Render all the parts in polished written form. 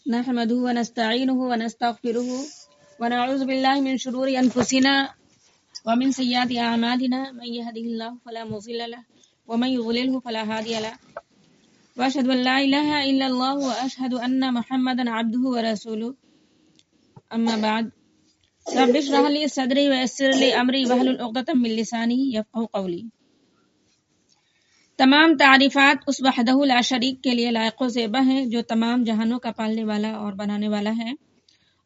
نحمده ونستعينه ونستغفره ونعوذ بالله من شرور أنفسنا ومن سيئات أعمالنا من يهده الله فلا مضل له ومن يضلله فلا هادي له وأشهد أن لا إله إلا الله وأشهد أن محمدا عبده ورسوله أما بعد رب اشرح لي صدري ويسر لي أمري واحلل عقدة من لساني يفقهوا قولي۔ تمام تعریفات اس وحدہ لا شریک کے لیے لائق و زیبا ہیں جو تمام جہانوں کا پالنے والا اور بنانے والا ہے،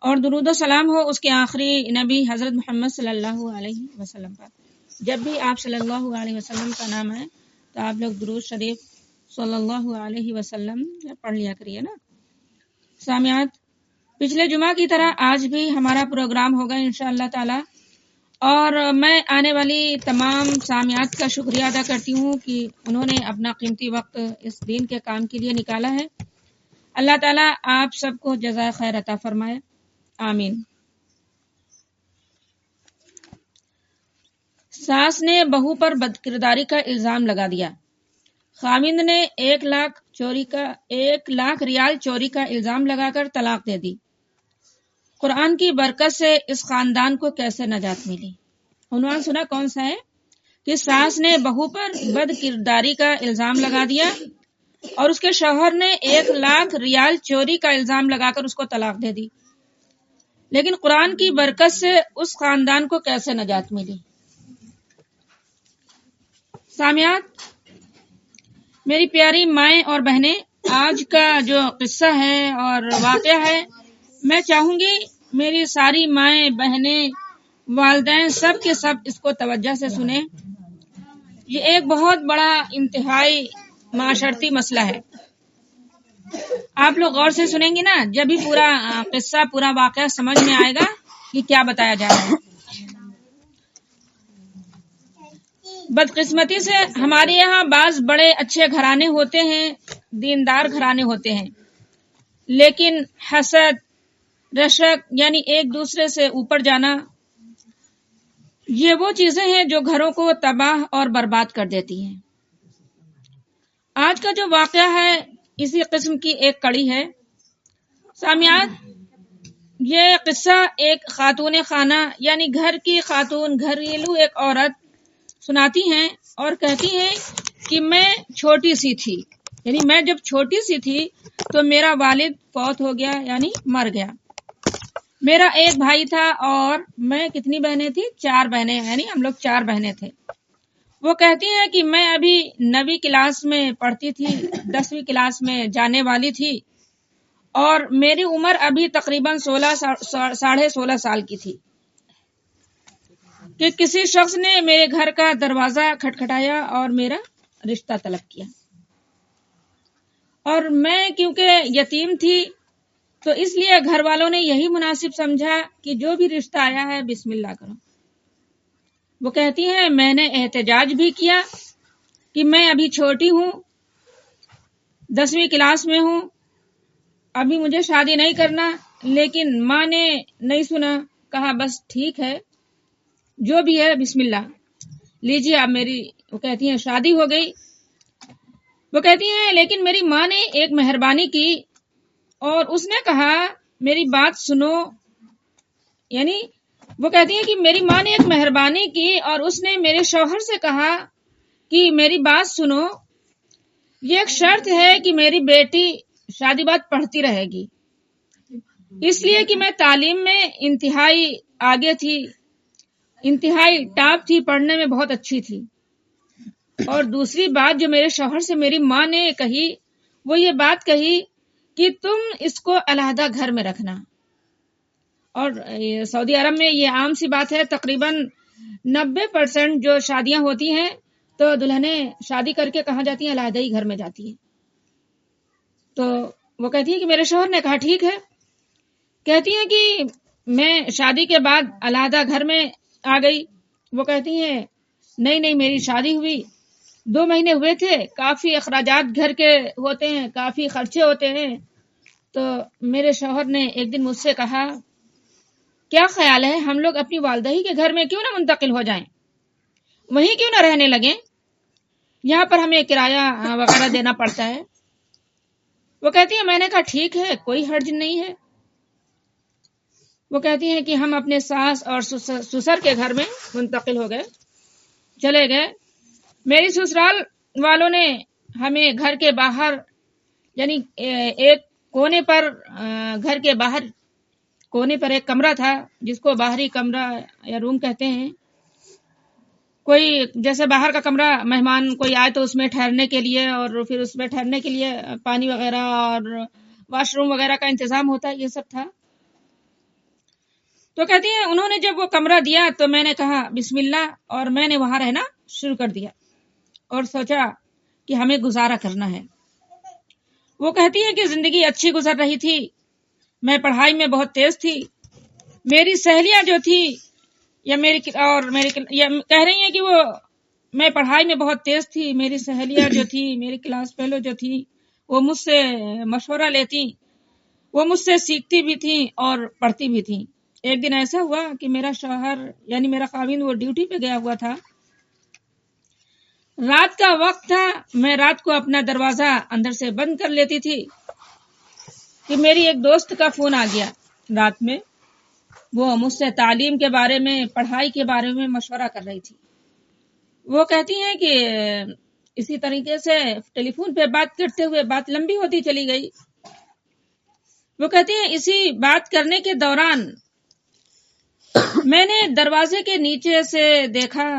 اور درود و سلام ہو اس کے آخری نبی حضرت محمد صلی اللہ علیہ وسلم پر۔ جب بھی آپ صلی اللہ علیہ وسلم کا نام ہے تو آپ لوگ درود شریف صلی اللہ علیہ وسلم پڑھ لیا کریے نا۔ سامعات، پچھلے جمعہ کی طرح آج بھی ہمارا پروگرام ہوگا انشاءاللہ تعالی، اور میں آنے والی تمام سامعات کا شکریہ ادا کرتی ہوں کہ انہوں نے اپنا قیمتی وقت اس دین کے کام کے لیے نکالا ہے۔ اللہ تعالیٰ آپ سب کو جزائے خیر عطا فرمائے، آمین۔ ساس نے بہو پر بدکرداری کا الزام لگا دیا، خاوند نے 1 لاکھ ریال چوری کا الزام لگا کر طلاق دے دی۔ قرآن کی برکت سے اس خاندان کو کیسے نجات ملی؟ عنوان سنا کون سا ہے؟ کہ ساس نے بہو پر بد کرداری کا الزام لگا دیا اور اس کے شوہر نے 1 لاکھ ریال چوری کا الزام لگا کر اس کو طلاق دے دی، لیکن قرآن کی برکت سے اس خاندان کو کیسے نجات ملی؟ سامعات، میری پیاری مائیں اور بہنیں، آج کا جو قصہ ہے اور واقعہ ہے، میں چاہوں گی میری ساری مائیں بہنیں والدین سب کے سب اس کو توجہ سے سنیں۔ یہ ایک بہت بڑا انتہائی معاشرتی مسئلہ ہے۔ آپ لوگ غور سے سنیں گے نا، جب بھی پورا قصہ پورا واقعہ سمجھ میں آئے گا کہ کیا بتایا جا رہا ہے۔ بدقسمتی سے ہمارے یہاں بعض بڑے اچھے گھرانے ہوتے ہیں، دیندار گھرانے ہوتے ہیں، لیکن حسد، رشک یعنی ایک دوسرے سے اوپر جانا، یہ وہ چیزیں ہیں جو گھروں کو تباہ اور برباد کر دیتی ہیں۔ آج کا جو واقعہ ہے اسی قسم کی ایک کڑی ہے۔ سامعات، یہ قصہ ایک خاتون خانہ یعنی گھر کی خاتون، گھریلو ایک عورت سناتی ہیں اور کہتی ہیں کہ میں چھوٹی سی تھی، یعنی میں جب چھوٹی سی تھی تو میرا والد فوت ہو گیا یعنی مر گیا۔ میرا ایک بھائی تھا اور میں کتنی بہنیں تھی؟ 4 بہنیں، یعنی ہم لوگ 4 بہنیں تھے۔ وہ کہتی ہیں کہ میں ابھی 9ویں کلاس میں پڑھتی تھی، 10ویں کلاس میں جانے والی تھی، اور میری عمر ابھی تقریباً 16 سال کی تھی کہ کسی شخص نے میرے گھر کا دروازہ کھٹکھٹایا اور میرا رشتہ طلب کیا، اور میں کیونکہ یتیم تھی تو اس لیے گھر والوں نے یہی مناسب سمجھا کہ جو بھی رشتہ آیا ہے بسم اللہ کرو۔ وہ کہتی ہیں میں نے احتجاج بھی کیا کہ میں ابھی چھوٹی ہوں، 10ویں کلاس میں ہوں، ابھی مجھے شادی نہیں کرنا، لیکن ماں نے نہیں سنا، کہا بس ٹھیک ہے جو بھی ہے بسم اللہ لیجیے آپ میری۔ وہ کہتی ہیں شادی ہو گئی۔ وہ کہتی ہیں لیکن میری ماں نے ایک مہربانی کی اور اس نے کہا میری بات سنو، یعنی وہ کہتی ہیں کہ میری ماں نے ایک مہربانی کی اور اس نے میرے شوہر سے کہا کہ میری بات سنو، یہ ایک شرط ہے کہ میری بیٹی شادی بعد پڑھتی رہے گی، اس لیے کہ میں تعلیم میں انتہائی آگے تھی، انتہائی ٹاپ تھی، پڑھنے میں بہت اچھی تھی۔ اور دوسری بات جو میرے شوہر سے میری ماں نے کہی، وہ یہ بات کہی کہ تم اس کو علیحدہ گھر میں رکھنا۔ اور سعودی عرب میں یہ عام سی بات ہے، تقریباً 90% جو شادیاں ہوتی ہیں تو دلہنیں شادی کر کے کہاں جاتی ہیں؟ علیحدہ ہی گھر میں جاتی ہیں۔ تو وہ کہتی ہیں کہ میرے شوہر نے کہا ٹھیک ہے۔ کہتی ہیں کہ میں شادی کے بعد علیحدہ گھر میں آ گئی۔ وہ کہتی ہیں نہیں میری شادی ہوئی 2 مہینے ہوئے تھے، کافی اخراجات گھر کے ہوتے ہیں، کافی خرچے ہوتے ہیں، تو میرے شوہر نے ایک دن مجھ سے کہا کیا خیال ہے ہم لوگ اپنی والدہ ہی کے گھر میں کیوں نہ منتقل ہو جائیں، وہیں کیوں نہ رہنے لگیں، یہاں پر ہمیں کرایہ وغیرہ دینا پڑتا ہے۔ وہ کہتی ہے میں نے کہا ٹھیک ہے، کوئی حرج نہیں ہے. وہ کہتی ہیں کہ ہم اپنے ساس اور سسر کے گھر میں منتقل ہو گئے، چلے گئے. میری سسرال والوں نے ہمیں گھر کے باہر یعنی ایک کونے پر گھر کے باہر کونے پر ایک کمرہ تھا جس کو باہری کمرہ یا روم کہتے ہیں. کوئی جیسے باہر کا کمرہ مہمان کوئی آئے تو اس میں ٹھہرنے کے لیے اور پھر اس میں ٹھہرنے کے لیے پانی وغیرہ اور واش روم وغیرہ کا انتظام ہوتا ہے، یہ سب تھا. تو کہتی ہیں انہوں نے جب وہ کمرہ دیا تو میں نے کہا بسم اللہ اور میں نے وہاں رہنا شروع کر دیا اور سوچا کہ ہمیں گزارا کرنا ہے. وہ کہتی ہیں کہ زندگی اچھی گزر رہی تھی، میں پڑھائی میں بہت تیز تھی. میری سہیلیاں جو تھی یا کہہ رہی ہیں کہ وہ میں پڑھائی میں بہت تیز تھی، میری سہیلیاں جو تھی میری کلاس فیلو جو تھی وہ مجھ سے مشورہ لیتی، وہ مجھ سے سیکھتی بھی تھیں اور پڑھتی بھی تھیں. ایک دن ایسا ہوا کہ میرا شوہر یعنی میرا خاوند وہ ڈیوٹی پہ گیا ہوا تھا، رات کا وقت تھا. میں رات کو اپنا دروازہ اندر سے بند کر لیتی تھی کہ میری ایک دوست کا فون آ گیا رات میں. وہ مجھ سے تعلیم کے بارے میں پڑھائی کے بارے میں مشورہ کر رہی تھی. وہ کہتی ہیں کہ اسی طریقے سے ٹیلی فون پہ بات کرتے ہوئے بات لمبی ہوتی چلی گئی. وہ کہتی ہیں اسی بات کرنے کے دوران میں نے دروازے کے نیچے سے دیکھا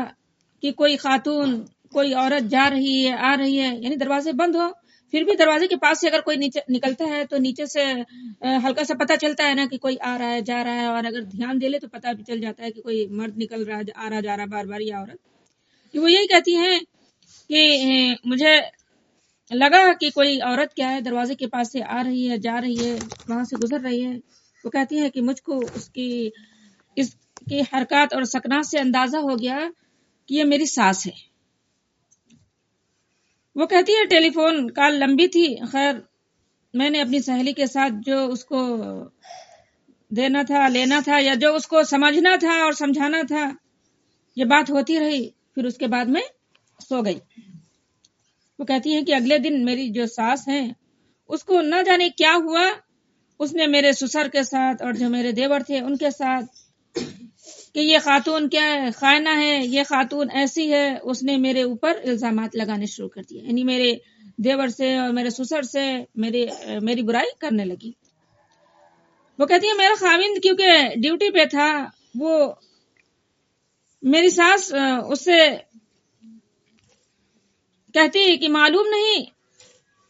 کہ کوئی خاتون کوئی عورت جا رہی ہے آ رہی ہے، یعنی دروازے بند ہو پھر بھی دروازے کے پاس سے اگر کوئی نیچے نکلتا ہے تو نیچے سے ہلکا سا پتہ چلتا ہے نا کہ کوئی آ رہا ہے جا رہا ہے، اور اگر دھیان دے لے تو پتہ بھی چل جاتا ہے کہ کوئی مرد نکل رہا ہے آ رہا جا رہا بار بار یا عورت. کہ وہ یہی کہتی ہیں کہ مجھے لگا کہ کوئی عورت کیا ہے دروازے کے پاس سے آ رہی ہے جا رہی ہے وہاں سے گزر رہی ہے. وہ کہتی ہے کہ مجھ کو اس کی حرکات اور سکنات سے اندازہ ہو گیا کہ یہ میری ساس ہے. وہ کہتی ہے ٹیلی فون کال لمبی تھی، خیر میں نے اپنی سہیلی کے ساتھ جو اس کو دینا تھا لینا تھا یا جو اس کو سمجھنا تھا اور سمجھانا تھا یہ بات ہوتی رہی، پھر اس کے بعد میں سو گئی. وہ کہتی ہیں کہ اگلے دن میری جو ساس ہیں اس کو نہ جانے کیا ہوا، اس نے میرے سسر کے ساتھ اور جو میرے دیور تھے ان کے ساتھ کہ یہ خاتون کیا ہے خائنہ ہے، یہ خاتون ایسی ہے، اس نے میرے اوپر الزامات لگانے شروع کر دیے، یعنی میرے دیور سے اور میرے سسر سے میری برائی کرنے لگی. وہ کہتی ہے میرا خاوند کیونکہ ڈیوٹی پہ تھا، وہ میری ساس اس سے کہتی کہ معلوم نہیں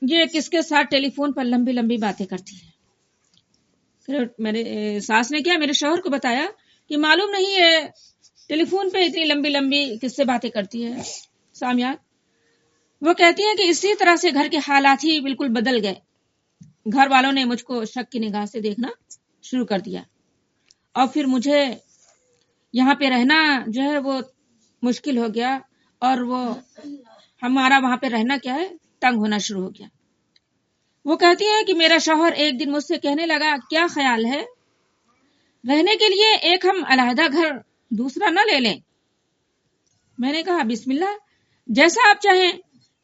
یہ کس کے ساتھ ٹیلی فون پر لمبی لمبی باتیں کرتی ہے. پھر میرے ساس نے کیا میرے شوہر کو بتایا کہ معلوم نہیں ہے ٹیلی فون پہ اتنی لمبی لمبی کس سے باتیں کرتی ہے. سامیات وہ کہتی ہیں کہ اسی طرح سے گھر کے حالات ہی بالکل بدل گئے. گھر والوں نے مجھ کو شک کی نگاہ سے دیکھنا شروع کر دیا اور پھر مجھے یہاں پہ رہنا جو ہے وہ مشکل ہو گیا اور وہ ہمارا وہاں پہ رہنا کیا ہے تنگ ہونا شروع ہو گیا. وہ کہتی ہیں کہ میرا شوہر ایک دن مجھ سے کہنے لگا کیا خیال ہے رہنے کے لیے ایک ہم علیحدہ گھر دوسرا نہ لے لیں. میں نے کہا بسم اللہ جیسا آپ چاہیں،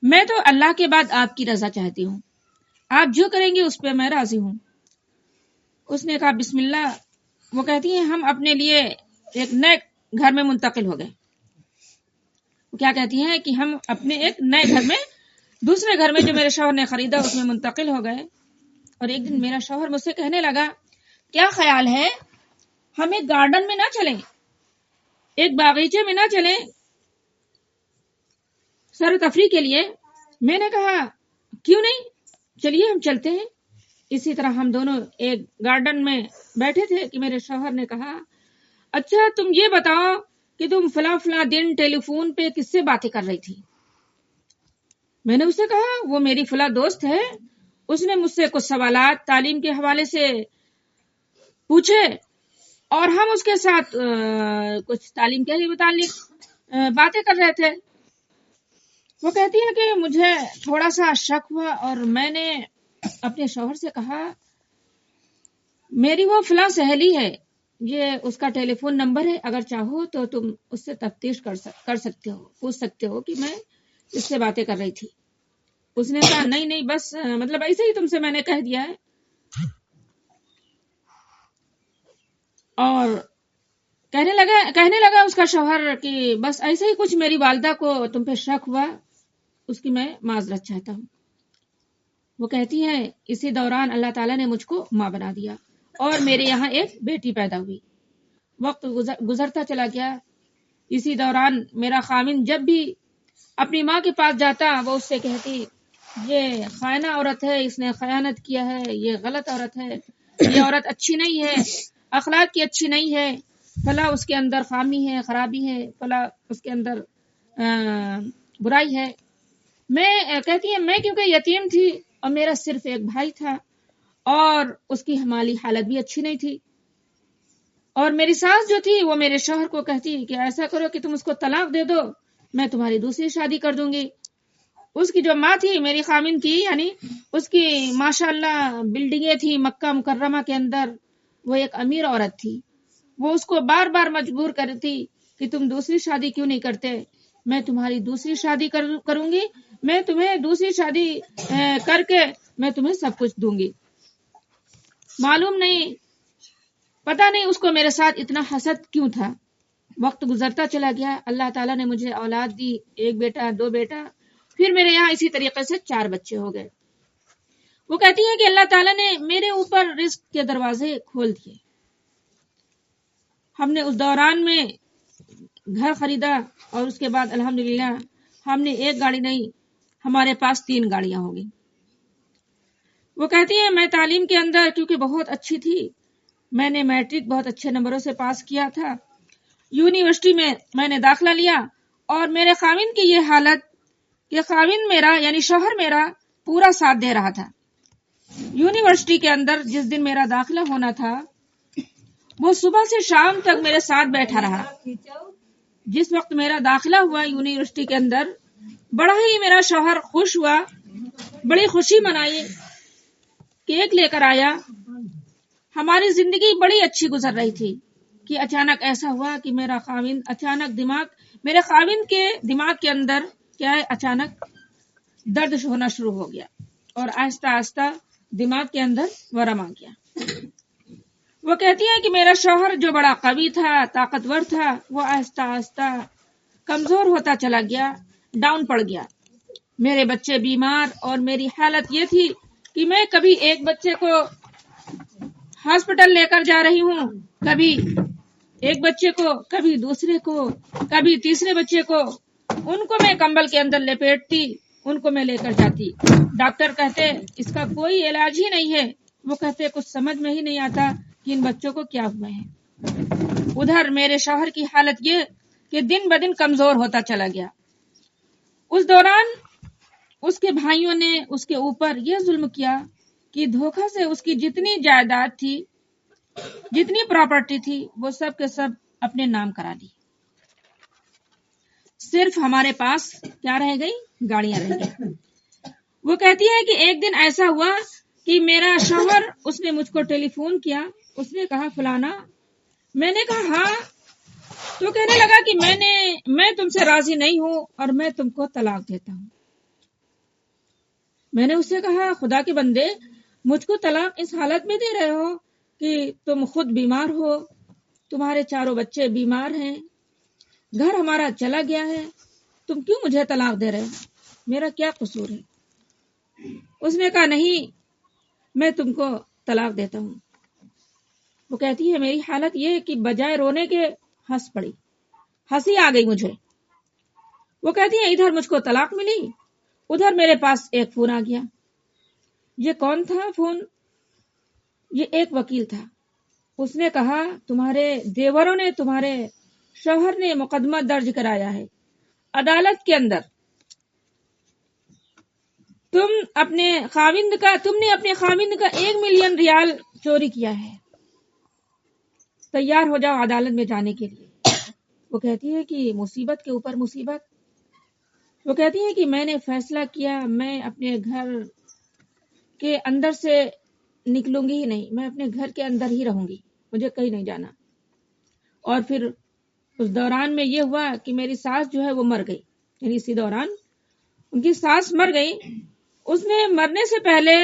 میں تو اللہ کے بعد آپ کی رضا چاہتی ہوں، آپ جو کریں گے اس پہ میں راضی ہوں. اس نے کہا بسم اللہ. وہ کہتی ہیں ہم اپنے لیے ایک نئے گھر میں منتقل ہو گئے. وہ کیا کہتی ہیں کہ ہم اپنے ایک نئے گھر میں دوسرے گھر میں جو میرے شوہر نے خریدا اس میں منتقل ہو گئے. اور ایک دن میرا شوہر مجھ سے کہنے لگا کیا خیال ہے ہم ایک گارڈن میں نہ چلیں، ایک باغیچے میں نہ چلیں سیر و تفریح کے لیے. میں نے کہا کیوں نہیں، چلیے ہم چلتے ہیں. اسی طرح ہم دونوں ایک گارڈن میں بیٹھے تھے کہ میرے شوہر نے کہا اچھا تم یہ بتاؤ کہ تم فلاں فلاں دن ٹیلی فون پہ کس سے باتیں کر رہی تھی. میں نے اس سے کہا وہ میری فلاں دوست ہے، اس نے مجھ سے کچھ سوالات تعلیم کے حوالے سے پوچھے اور ہم اس کے ساتھ کچھ تعلیم کے متعلق باتیں کر رہے تھے. وہ کہتی ہے کہ مجھے تھوڑا سا شک ہوا اور میں نے اپنے شوہر سے کہا میری وہ فلاں سہیلی ہے، یہ اس کا ٹیلی فون نمبر ہے، اگر چاہو تو تم اس سے تفتیش کر سکتے ہو، پوچھ سکتے ہو کہ میں اس سے باتیں کر رہی تھی. اس نے کہا نہیں بس مطلب ایسے ہی تم سے میں نے کہہ دیا ہے. اور کہنے لگا اس کا شوہر کہ بس ایسے ہی کچھ میری والدہ کو تم پہ شک ہوا، اس کی میں معذرت چاہتا ہوں. وہ کہتی ہے اسی دوران اللہ تعالیٰ نے مجھ کو ماں بنا دیا اور میرے یہاں ایک بیٹی پیدا ہوئی. وقت گزرتا چلا گیا. اسی دوران میرا خاوند جب بھی اپنی ماں کے پاس جاتا وہ اس سے کہتی یہ خائنہ عورت ہے، اس نے خیانت کیا ہے، یہ غلط عورت ہے، یہ عورت اچھی نہیں ہے، اخلاق کی اچھی نہیں ہے، فلاں اس کے اندر خامی ہے، خرابی ہے، فلاں اس کے اندر برائی ہے. میں کہتی ہے میں کیونکہ یتیم تھی اور میرا صرف ایک بھائی تھا اور اس کی مالی حالت بھی اچھی نہیں تھی، اور میری ساس جو تھی وہ میرے شوہر کو کہتی کہ ایسا کرو کہ تم اس کو طلاق دے دو، میں تمہاری دوسری شادی کر دوں گی. اس کی جو ماں تھی میری خامن کی، یعنی اس کی ماشاءاللہ بلڈنگیں تھی مکہ مکرمہ کے اندر، وہ ایک امیر عورت تھی. وہ اس کو بار بار مجبور کرتی کہ تم دوسری شادی کیوں نہیں کرتے، میں تمہاری دوسری شادی کروں گی، میں تمہیں دوسری شادی کر کے میں تمہیں سب کچھ دوں گی. معلوم نہیں، پتہ نہیں اس کو میرے ساتھ اتنا حسد کیوں تھا. وقت گزرتا چلا گیا. اللہ تعالیٰ نے مجھے اولاد دی، ایک بیٹا، 2 بیٹا، پھر میرے یہاں اسی طریقے سے 4 بچے ہو گئے. وہ کہتی ہے کہ اللہ تعالیٰ نے میرے اوپر رزق کے دروازے کھول دیے. ہم نے اس دوران میں گھر خریدا اور اس کے بعد الحمدللہ ہم نے ایک گاڑی نہیں، ہمارے پاس 3 گاڑیاں ہو گئی. وہ کہتی ہے میں تعلیم کے اندر کیونکہ بہت اچھی تھی، میں نے میٹرک بہت اچھے نمبروں سے پاس کیا تھا، یونیورسٹی میں نے داخلہ لیا، اور میرے خاوند کی یہ حالت کہ خاوند میرا یعنی شوہر میرا پورا ساتھ دے رہا تھا. یونیورسٹی کے اندر جس دن میرا داخلہ ہونا تھا وہ صبح سے شام تک میرے ساتھ بیٹھا رہا. جس وقت میرا داخلہ ہوا یونیورسٹی کے اندر بڑا ہی میرا شوہر خوش ہوا، بڑی خوشی منائی، کیک لے کر آیا. ہماری زندگی بڑی اچھی گزر رہی تھی کہ اچانک ایسا ہوا کہ میرا خاوند اچانک میرے خاوند کے دماغ کے اندر کیا ہے، اچانک درد ہونا شروع ہو گیا اور آہستہ آہستہ دماغ کے اندر ورم آ گیا. وہ کہتی ہے کہ میرا شوہر جو بڑا قوی تھا، طاقتور تھا، وہ آہستہ آہستہ کمزور ہوتا چلا گیا، ڈاؤن پڑ گیا. میرے بچے بیمار، اور میری حالت یہ تھی کہ میں کبھی ایک بچے کو ہاسپٹل لے کر جا رہی ہوں، کبھی ایک بچے کو، کبھی دوسرے کو، کبھی تیسرے بچے کو. ان کو میں کمبل کے اندر لپیٹتی، ان کو میں لے کر جاتی. ڈاکٹر کہتے اس کا کوئی علاج ہی نہیں ہے. وہ کہتے کچھ سمجھ میں ہی نہیں آتا کہ ان بچوں کو کیا ہوا ہے. ادھر میرے شوہر کی حالت یہ کہ دن بدن کمزور ہوتا چلا گیا. اس دوران اس کے بھائیوں نے اس کے اوپر یہ ظلم کیا کہ دھوکہ سے اس کی جتنی جائیداد تھی، جتنی پراپرٹی تھی، وہ سب کے سب اپنے نام کرا دی. صرف ہمارے پاس کیا رہ گئی؟ گاڑیاں رہ گئی. وہ کہتی ہے کہ ایک دن ایسا ہوا کہ میرا شوہر اس نے مجھ کو ٹیلی فون کیا، اس نے کہا فلانا. میں نے کہا ہاں. تو کہنے لگا کہ میں تم سے راضی نہیں ہوں اور میں تم کو طلاق دیتا ہوں. میں نے اس سے کہا خدا کے بندے، مجھ کو طلاق اس حالت میں دے رہے ہو کہ تم خود بیمار ہو، تمہارے 4 بچے بیمار ہیں، گھر ہمارا چلا گیا ہے، تم کیوں مجھے طلاق دے رہے ہو؟ میرا کیا قصور ہے؟ اس نے کہا نہیں، میں تم کو طلاق دیتا ہوں. وہ کہتی ہے میری حالت یہ کہ بجائے رونے کے ہنس پڑی، ہنسی آ گئی مجھے. وہ کہتی ہے ادھر مجھ کو طلاق ملی، ادھر میرے پاس ایک فون آ گیا. یہ کون تھا فون؟ یہ ایک وکیل تھا. اس نے کہا تمہارے دیوروں نے، تمہارے شوہر نے مقدمہ درج کرایا ہے عدالت کے اندر. تم نے اپنے خاوند کا 1 ملین ریال چوری کیا ہے، تیار ہو جاؤ عدالت میں جانے کے لیے. وہ کہتی ہے کہ مصیبت کے اوپر مصیبت. وہ کہتی ہے کہ میں نے فیصلہ کیا میں اپنے گھر کے اندر سے نکلوں گی ہی نہیں، میں اپنے گھر کے اندر ہی رہوں گی، مجھے کہیں نہیں جانا. اور پھر اس دوران میں یہ ہوا کہ میری ساس جو ہے وہ مر گئی، یعنی اسی دوران ان کی ساس مر گئی. اس نے مرنے سے پہلے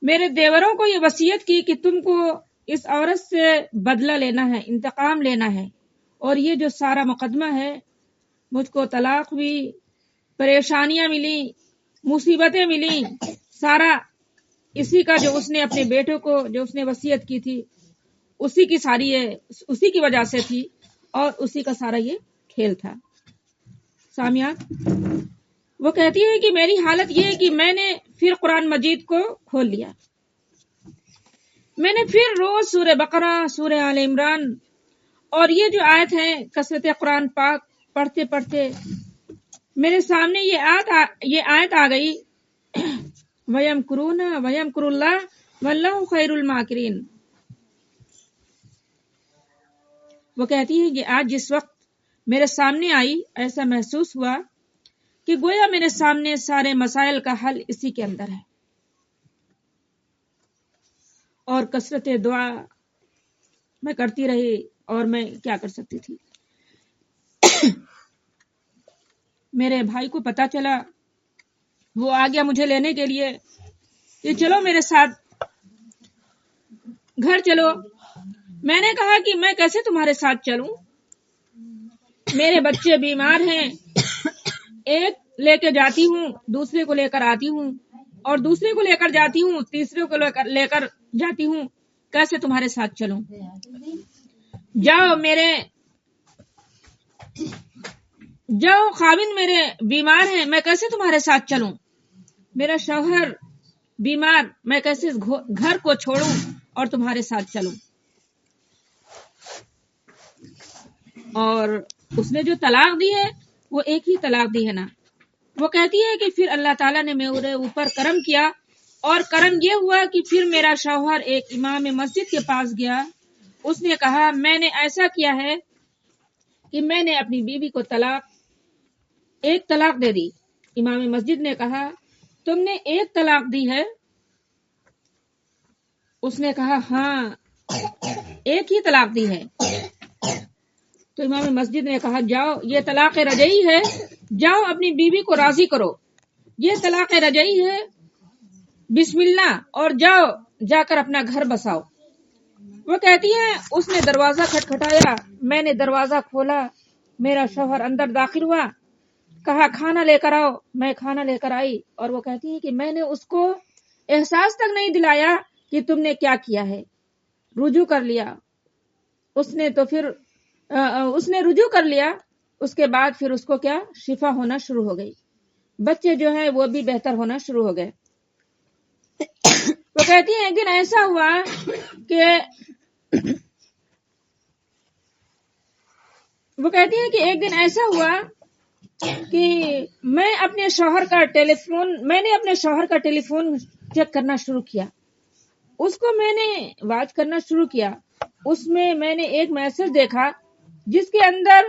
میرے دیوروں کو یہ وصیت کی کہ تم کو اس عورت سے بدلہ لینا ہے، انتقام لینا ہے، اور یہ جو سارا مقدمہ ہے، مجھ کو طلاق ہوئی، پریشانیاں ملی، مصیبتیں ملی، سارا اسی کا جو اس نے اپنے بیٹوں کو جو اس نے وصیت کی تھی اسی کی ساری اسی کی وجہ سے تھی، اور اسی کا سارا یہ کھیل تھا۔ سامعات، وہ کہتی ہے کہ میری حالت یہ ہے کہ میں نے پھر قرآن مجید کو کھول لیا، میں نے پھر روز سورہ بقرہ، سورہ آل عمران اور یہ جو آیت ہے کثرت قرآن پاک پڑھتے پڑھتے میرے سامنے یہ آیت آ گئی، وَيَمْكُرُونَ وَيَمْكُرُ اللَّهُ وَاللَّهُ خَيْرُ الْمَاكِرِينَ۔ وہ کہتی ہے کہ آج جس وقت میرے سامنے آئی، ایسا محسوس ہوا کہ گویا میرے سامنے سارے مسائل کا حل اسی کے اندر ہے، اور کثرت دعا میں کرتی رہی، اور میں کیا کر سکتی تھی۔ میرے بھائی کو پتا چلا، وہ آ گیا مجھے لینے کے لیے کہ چلو میرے ساتھ گھر چلو۔ میں نے کہا کہ میں کیسے تمہارے ساتھ چلوں، میرے بچے بیمار ہیں، ایک لے کے جاتی ہوں، دوسرے کو لے کر آتی ہوں، اور دوسرے کو لے کر جاتی ہوں، تیسرے کو لے کر جاتی ہوں، کیسے تمہارے ساتھ چلوں؟ جاؤ خاوند میرے بیمار ہیں، میں کیسے تمہارے ساتھ چلوں؟ میرا شوہر بیمار، میں کیسے گھر کو چھوڑوں اور تمہارے ساتھ چلوں؟ اور اس نے جو طلاق دی ہے وہ ایک ہی طلاق دی ہے نا۔ وہ کہتی ہے کہ پھر اللہ تعالیٰ نے میرے اوپر کرم کیا، اور کرم یہ ہوا کہ پھر میرا شوہر ایک امام مسجد کے پاس گیا، اس نے کہا میں نے ایسا کیا ہے کہ میں نے اپنی بیوی کو ایک طلاق دے دی۔ امام مسجد نے کہا تم نے ایک طلاق دی ہے؟ اس نے کہا ہاں ایک ہی طلاق دی ہے۔ تو امام مسجد نے کہا جاؤ، یہ طلاق رجعی ہے، جاؤ اپنی بیوی کو راضی کرو، یہ طلاق رجعی ہے، بسم اللہ، اور جاؤ جا کر اپنا گھر بساؤ۔ وہ کہتی ہے اس نے دروازہ کھٹکھٹایا، میں نے دروازہ کھولا، میرا شوہر اندر داخل ہوا، کہا کھانا لے کر آؤ، میں کھانا لے کر آئی، اور وہ کہتی ہے کہ میں نے اس کو احساس تک نہیں دلایا کہ تم نے کیا کیا ہے، رجوع کر لیا۔ اس نے رجوع کر لیا، اس کے بعد پھر اس کو کیا شفا ہونا شروع ہو گئی، بچے جو ہیں وہ بھی بہتر ہونا شروع ہو گئے۔ وہ کہتی ہیں ایک دن ایسا ہوا کہ میں نے اپنے شوہر کا ٹیلی فون چیک کرنا شروع کیا، اس کو میں نے واچ کرنا شروع کیا، اس میں نے ایک میسج دیکھا جس کے اندر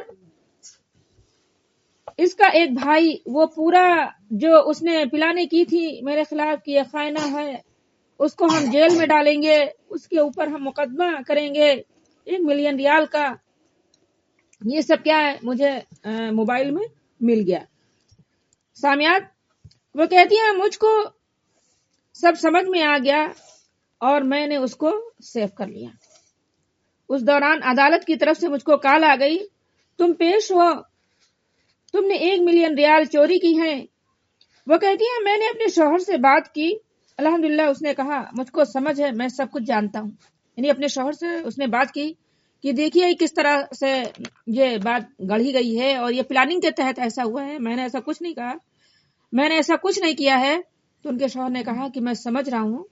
اس کا ایک بھائی، وہ پورا جو اس نے پلانے کی تھی میرے خلاف کہ یہ خائنہ ہے، اس کو ہم جیل میں ڈالیں گے، اس کے اوپر ہم مقدمہ کریں گے 1 ملین ریال کا، یہ سب کیا ہے مجھے موبائل میں مل گیا۔ سامعات، وہ کہتی ہیں مجھ کو سب سمجھ میں آ گیا اور میں نے اس کو سیو کر لیا۔ اس دوران عدالت کی طرف سے مجھ کو کال آ گئی، تم پیش ہو، تم نے 1 ملین ریال چوری کی ہے۔ وہ کہتی ہیں میں نے اپنے شوہر سے بات کی، الحمدللہ اس نے کہا مجھ کو سمجھ ہے، میں سب کچھ جانتا ہوں۔ یعنی اپنے شوہر سے اس نے بات کی کہ دیکھیے کس طرح سے یہ بات گڑھی گئی ہے، اور یہ پلاننگ کے تحت ایسا ہوا ہے، میں نے ایسا کچھ نہیں کہا، میں نے ایسا کچھ نہیں کیا ہے۔ تو ان کے شوہر نے کہا کہ میں سمجھ رہا ہوں،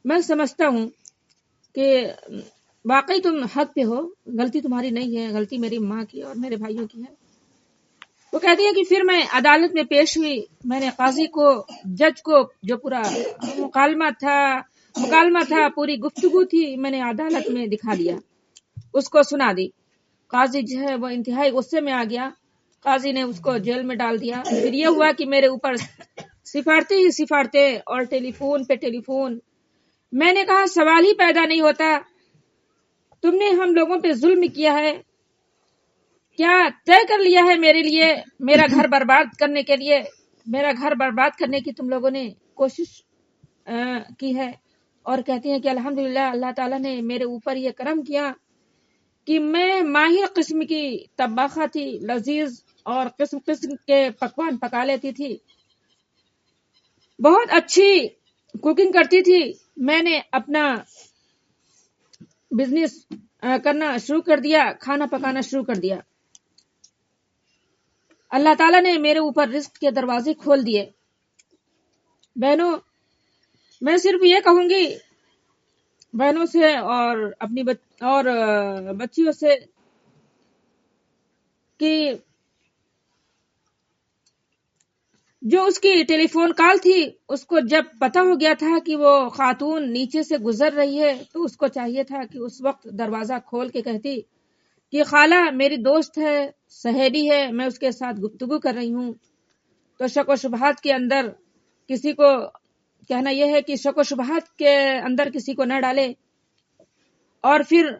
میں سمجھتا ہوں کہ واقعی تم حق پہ ہو، غلطی تمہاری نہیں ہے، غلطی میری ماں کی اور میرے بھائیوں کی ہے۔ وہ کہتی ہے کہ پھر میں عدالت میں پیش ہوئی، میں نے قاضی کو، جج کو، جو پورا مکالمہ تھا، پوری گفتگو تھی، میں نے عدالت میں دکھا دیا، اس کو سنا دی۔ قاضی جو ہے وہ انتہائی غصے میں آ گیا، قاضی نے اس کو جیل میں ڈال دیا۔ پھر یہ ہوا کہ میرے اوپر سفارتیں اور ٹیلی فون پہ ٹیلی فون۔ میں نے کہا سوال ہی پیدا نہیں ہوتا، تم نے ہم لوگوں پہ ظلم کیا ہے، کیا طے کر لیا ہے میرے لیے، میرا گھر برباد کرنے کے لیے، میرا گھر برباد کرنے کی تم لوگوں نے کوشش کی ہے، اور کہتی ہیں کہ الحمدللہ اللہ تعالیٰ نے میرے اوپر یہ کرم کیا کہ میں ماہر قسم کی طباخہ تھی، لذیذ اور قسم قسم کے پکوان پکا لیتی تھی، بہت اچھی کوکنگ کرتی تھی۔ میں نے اپنا بزنس کرنا شروع کر دیا، کھانا پکانا شروع کر دیا۔ اللہ تعالیٰ نے میرے اوپر رزق کے دروازے کھول دیے۔ بہنوں، میں صرف یہ کہوں گی بہنوں سے اور اپنی بچیوں سے کہ جو اس کی ٹیلی فون کال تھی، اس کو جب پتہ ہو گیا تھا کہ وہ خاتون نیچے سے گزر رہی ہے تو اس کو چاہیے تھا کہ اس وقت دروازہ کھول کے کہتی کہ خالہ میری دوست ہے، سہیلی ہے، میں اس کے ساتھ گفتگو کر رہی ہوں۔ تو شک و شبہات کے اندر کسی کو کہنا یہ ہے کہ شک و شبہات کے اندر کسی کو نہ ڈالے، اور پھر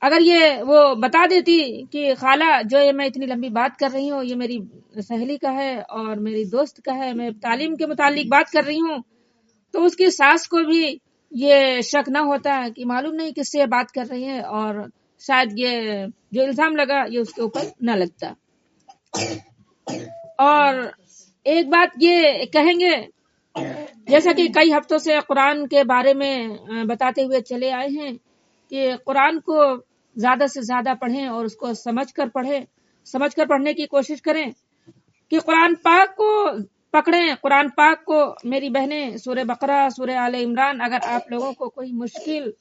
اگر یہ وہ بتا دیتی کہ خالہ جو یہ میں اتنی لمبی بات کر رہی ہوں یہ میری سہیلی کا ہے اور میری دوست کا ہے، میں تعلیم کے متعلق بات کر رہی ہوں، تو اس کی ساس کو بھی یہ شک نہ ہوتا کہ معلوم نہیں کس سے بات کر رہی ہے، اور شاید یہ جو الزام لگا یہ اس کے اوپر نہ لگتا۔ اور ایک بات یہ کہیں گے، جیسا کہ کئی ہفتوں سے قرآن کے بارے میں بتاتے ہوئے چلے آئے ہیں کہ قرآن کو زیادہ سے زیادہ پڑھیں اور اس کو سمجھ کر پڑھیں، سمجھ کر پڑھنے کی کوشش کریں، کہ قرآن پاک کو پکڑیں، قرآن پاک کو۔ میری بہنیں، سورہ بقرہ، سورہ آل عمران، اگر آپ لوگوں کو کوئی مشکل،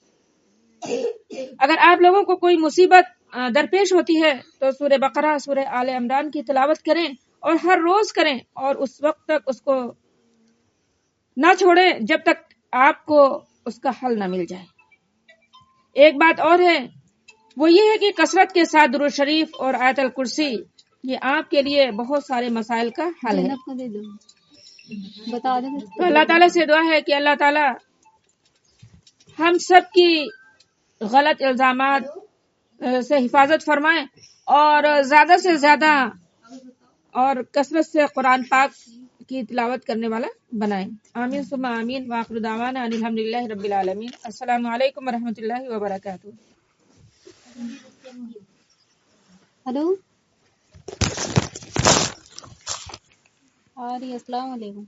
اگر آپ لوگوں کو کوئی مصیبت درپیش ہوتی ہے تو سورہ بقرہ، سورہ آل عمران کی تلاوت کریں اور ہر روز کریں، اور اس وقت تک اس کو نہ چھوڑیں جب تک آپ کو اس کا حل نہ مل جائے۔ ایک بات اور ہے، وہ یہ ہے کہ کثرت کے ساتھ درود شریف اور آیت الکرسی یہ آپ کے لیے بہت سارے مسائل کا حل ہے۔ تو اللہ تعالیٰ سے دعا ہے کہ اللہ تعالیٰ ہم سب کی غلط الزامات سے حفاظت فرمائیں اور زیادہ سے زیادہ اور کثرت سے قرآن پاک کی تلاوت کرنے والا بنائیں۔ آمین ثم آمین، وآخر دعوانا ان الحمدللہ رب العالمین۔ السلام علیکم ورحمۃ اللہ وبرکاتہ۔ ہلو، السلام علیکم۔